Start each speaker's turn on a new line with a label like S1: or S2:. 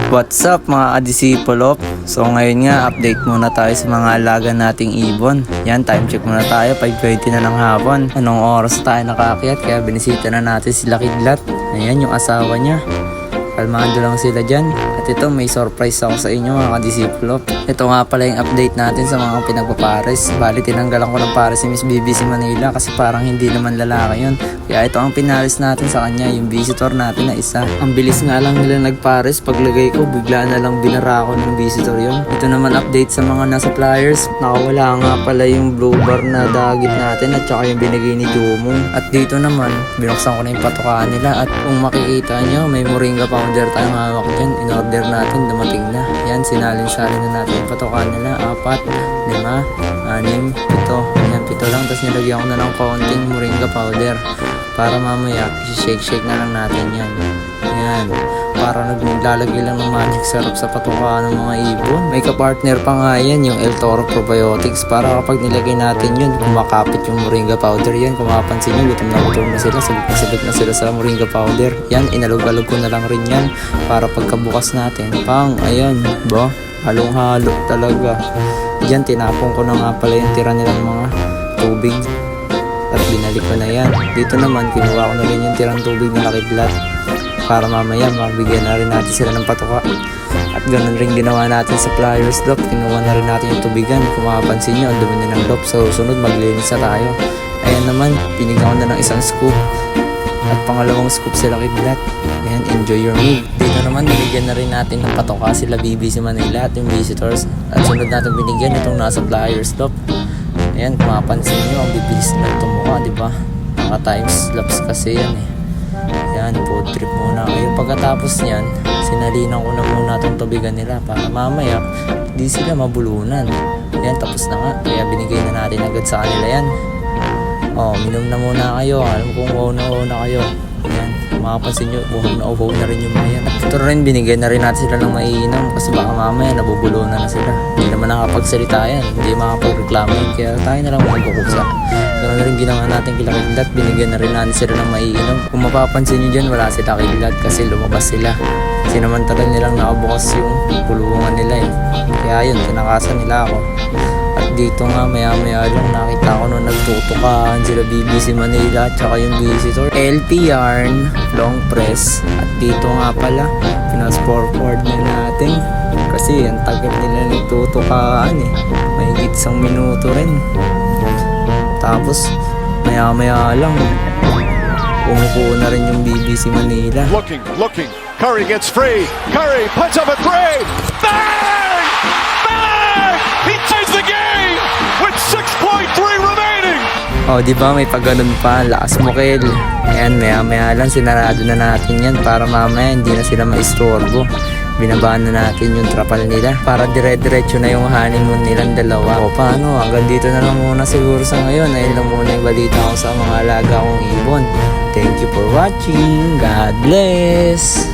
S1: What's up mga kadisipolop? So ngayon nga update muna tayo sa mga alaga nating ibon. Yan, time check muna tayo, 5:20 na ng hapon. Anong oras tayo nakaakyat kaya binisita na natin sila Kidlat. Ayan yung asawa niya. Kalmado lang sila dyan. At ito, may surprise ako sa inyo mga kadisipolop. Ito nga pala yung update natin sa mga pinagpapares. Bali, tinanggalan ko ng pares si Miss BBC Manila kasi parang hindi naman lalaki yun. Kaya ito ang pinares natin sa kanya, yung visitor natin na isa. Ang bilis nga lang nila nagpares. Paglagay ko, bigla na lang binara ko ng visitor yun. Ito naman update sa mga nasa flyers. Nakawala nga pala yung blue bar na dagit natin at saka yung binigay ni Jumong. At dito naman, binuksan ko na yung patukaan nila. At kung makikita nyo, may moringa powder tayong hawak dyan. In-order natin, dumating na. Yan, sinalin-salin na natin yung patukaan nila. 4, 5, 6, 7. Yan, 7 lang. Tapos nilagyan ko na ng kaunting moringa powder. Para mamaya, shake-shake na lang natin yan. Yan. Para naglalagay lang ng magic syrup sa patukaan ng mga ibon. May kapartner pa nga yan, yung El Toro Probiotics. Para kapag nilagay natin yun, kumakapit yung moringa powder yan. Kung mapapansin nyo, gutom na sila. Sabik na sila sa moringa powder. Yan, inalog-alog ko na lang rin yan. Para pagkabukas natin, ayan, ba? Halong-halo talaga. Diyan, tinapon ko na nga pala yung tira nilang mga tubig. At binalik ko na yan. Dito naman, kinuha ko na rin yung tirang tubig na Kidlat. Para mamaya, mabigyan na rin natin sila ng patuka. At ganun rin ginawa natin sa flyers loop. Kinuha na rin natin yung tubigan. Kung makapansin nyo, ang dumi na ng loop. So, sunod, maglinis na tayo. Ayan naman, pinigyan ko na ng isang scoop. At pangalawang scoop sila Kidlat. Ayan, enjoy your meal. Dito naman, binigyan na rin natin ng patuka sila BBC Manila at yung visitors. At sunod natin binigyan itong nasa flyers loop. Ayan, kung mapansin nyo, ang bibilis na tumuka, diba? Naka-times lapse kasi yan eh. Ayan, food trip muna kayo. Pagkatapos nyan, sinalinan ko na muna itong tubigan nila para mamaya, di sila mabulunan. Ayan, tapos na nga. Kaya binigay na natin agad sa kanila yan. Minom na muna kayo. Alam kong wow na kayo. Ayan, kung makapansin nyo, wow na rin yung mga yan. At ito rin, binigay na rin natin sila ng maiinom kasi baka mamaya nabubulunan na sila. Hindi naman nakapagsalita yan, hindi makapagreklamo yan, kaya tayo na lang magkukusa. Ganoon rin ginawa natin kila Kidlat, binigyan na rin natin sila ng maiinom. Kung mapapansin nyo dyan, wala sila Kidlat kasi lumabas sila. Sinamantala nilang nakabukas yung kulungan nila eh. Kaya yun, tinakasan nila ako. At dito nga maya lang nakita ko nung nagtutukaan sila BBC Manila at saka yung visitor LP Yarn, long press. At dito nga pala pinasportboard na natin kasi ang tagal nila nagtutukaan eh, mahigit 1 minuto rin. Tapos maya lang umupo na rin yung BBC Manila.
S2: Looking, Curry gets free, Curry puts up a three, bang! He ties the game with 6.3 remaining.
S1: Di ba may pagganon pa, lakas mo Kel. Ayan, maya lang sinarado na natin yan para mamaya hindi na sila maistorbo. Binabaan na natin yung trapal nila para dire-diretso na yung honeymoon nilang dalawa. Paano? Hanggang dito na lang muna siguro sa ngayon. Ayun lang muna yung balita ko sa mga alaga kong ibon. Thank you for watching. God bless!